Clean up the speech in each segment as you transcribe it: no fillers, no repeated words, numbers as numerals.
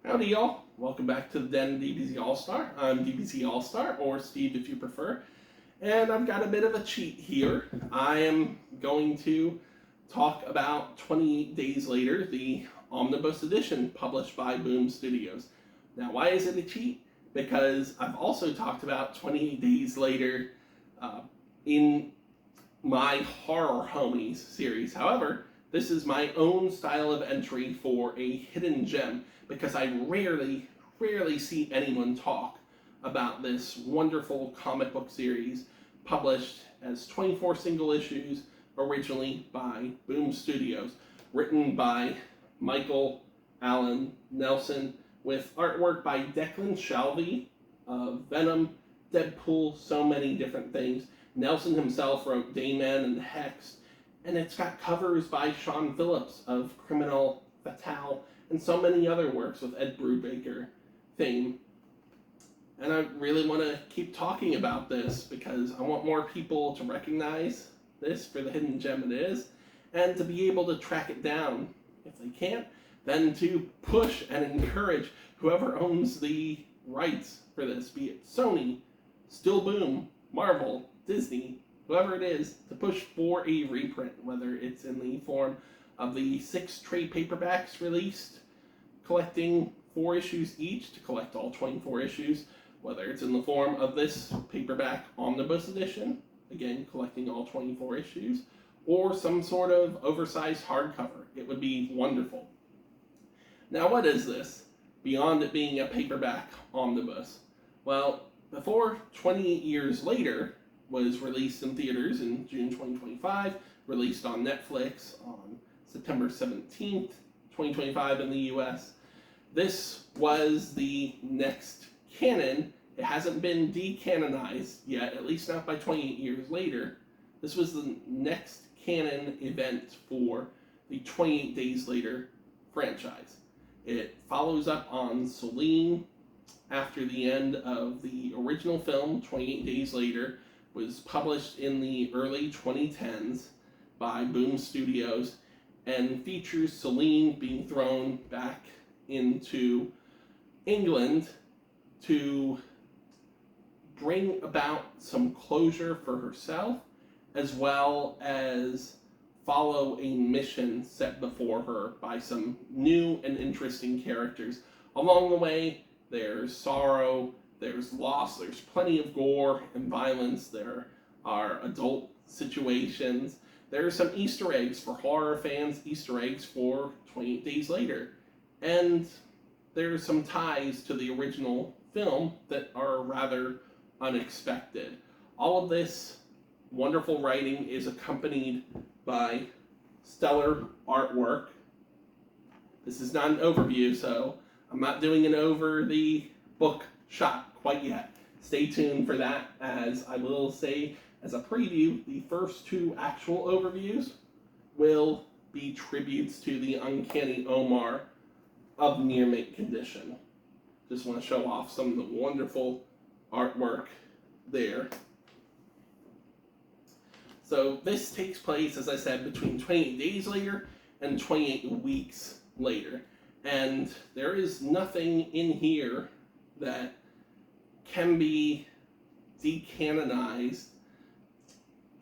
Howdy, y'all. Welcome back to the Den DBZ All-Star. I'm DBZ All-Star, or Steve if you prefer. And I've got a bit of a cheat here. I am going to talk about 28 Days Later, the Omnibus Edition published by Boom Studios. Now, why is it a cheat? Because I've also talked about 28 Days Later in my Horror Homies series. However, this is my own style of entry for a hidden gem because I rarely see anyone talk about this wonderful comic book series published as 24 single issues, originally by Boom Studios, written by Michael Allen Nelson, with artwork by Declan Shalvey of Venom, Deadpool, so many different things. Nelson himself wrote Dayman and Hex, and it's got covers by Sean Phillips of Criminal Fatale and so many other works with Ed Brubaker fame. And I really want to keep talking about this because I want more people to recognize this for the hidden gem it is, and to be able to track it down. If they can't, then to push and encourage whoever owns the rights for this, be it Sony, Still Boom, Marvel, Disney, whoever it is, to push for a reprint, whether it's in the form of the 6 trade paperbacks released, collecting 4 issues each to collect all 24 issues, whether it's in the form of this paperback omnibus edition, again collecting all 24 issues, or some sort of oversized hardcover. It would be wonderful. Now, what is this, beyond it being a paperback omnibus? Well, before 28 Years Later was released in theaters in June 2025, released on Netflix on September 17th, 2025 in the US. This was the next canon. It hasn't been decanonized yet, at least not by 28 Years Later. This was the next canon event for the 28 Days Later franchise. It follows up on Celine after the end of the original film, 28 Days Later, was published in the early 2010s by Boom Studios and features Celine being thrown back into England to bring about some closure for herself, as well as follow a mission set before her by some new and interesting characters. Along the way, there's sorrow, there's loss, there's plenty of gore and violence, there are adult situations, there are some Easter eggs for horror fans, Easter eggs for 28 Days Later, and there's some ties to the original film that are rather unexpected. All of this wonderful writing is accompanied by stellar artwork. This is not an overview, so I'm not doing an over the book shot quite yet. Stay tuned for that, as I will say as a preview, the first 2 actual overviews will be tributes to the Uncanny Omar of near mint condition. Just want to show off some of the wonderful artwork there. So this takes place, as I said, between 28 Days Later and 28 Weeks Later. And there is nothing in here that can be decanonized,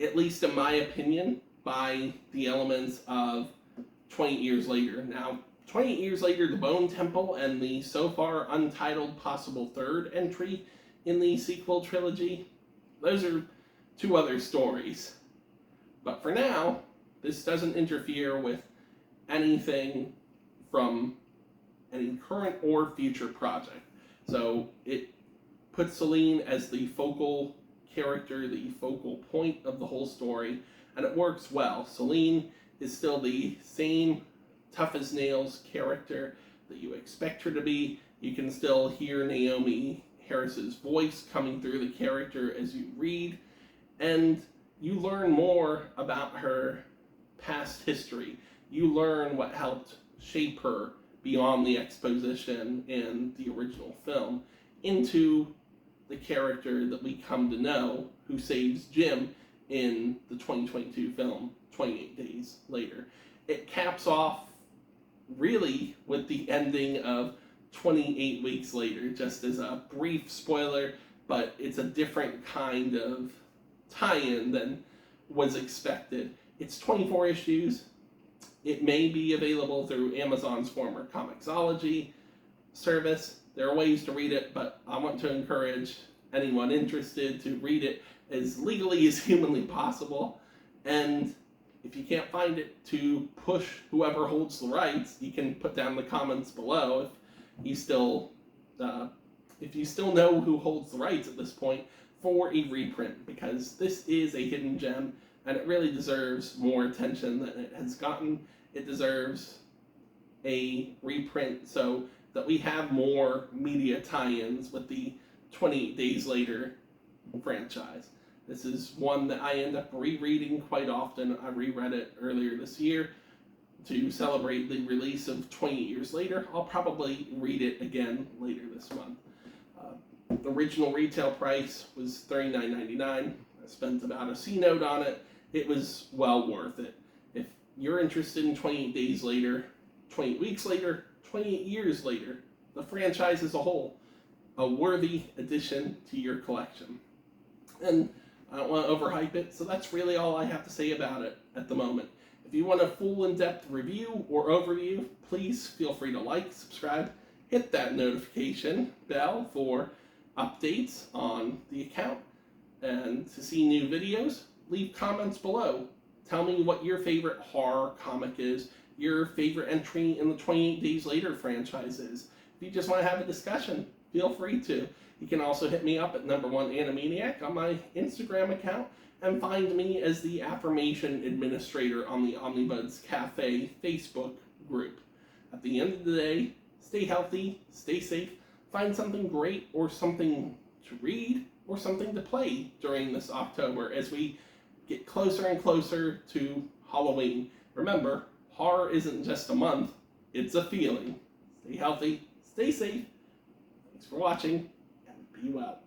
at least in my opinion, by the elements of 28 Years Later. Now, 28 Years Later, the Bone Temple, and the so far untitled possible 3rd entry in the sequel trilogy, those are 2 other stories. But for now, this doesn't interfere with anything from any current or future project. So it puts Celine as the focal character, the focal point of the whole story, and it works well. Celine is still the same tough as nails character that you expect her to be. You can still hear Naomi Harris's voice coming through the character as you read, and you learn more about her past history. You learn what helped shape her beyond the exposition in the original film into the character that we come to know who saves Jim in the 2022 film 28 Days Later. It caps off really with the ending of 28 weeks later, just as a brief spoiler, but it's a different kind of tie-in than was expected. It's 24 issues. It may be available through Amazon's former Comixology service. There are ways to read it, but I want to encourage anyone interested to read it as legally as humanly possible. And if you can't find it, to push whoever holds the rights. You can put down in the comments below if you still know who holds the rights at this point for a reprint, because this is a hidden gem and it really deserves more attention than it has gotten. It deserves a reprint so that we have more media tie-ins with the 28 Days Later franchise. This is one that I end up rereading quite often. I reread it earlier this year to celebrate the release of 28 Years Later. I'll probably read it again later this month. The original retail price was $39.99. I spent about a C-note on it. It was well worth it. If you're interested in 28 Days Later, 28 Weeks Later, 28 Years Later, the franchise as a whole, a worthy addition to your collection. And I don't want to overhype it, so that's really all I have to say about it at the moment. If you want a full in-depth review or overview, please feel free to like, subscribe, hit that notification bell for updates on the account, and to see new videos, leave comments below. Tell me what your favorite horror comic is, your favorite entry in the 28 Days Later franchise is. If you just want to have a discussion, feel free to. You can also hit me up at #1Animaniac on my Instagram account, and find me as the Affirmation Administrator on the Omnibuds Cafe Facebook group. At the end of the day, stay healthy, stay safe, find something great or something to read or something to play during this October as we get closer and closer to Halloween. Remember, horror isn't just a month, it's a feeling. Stay healthy, stay safe. Thanks for watching, and be well.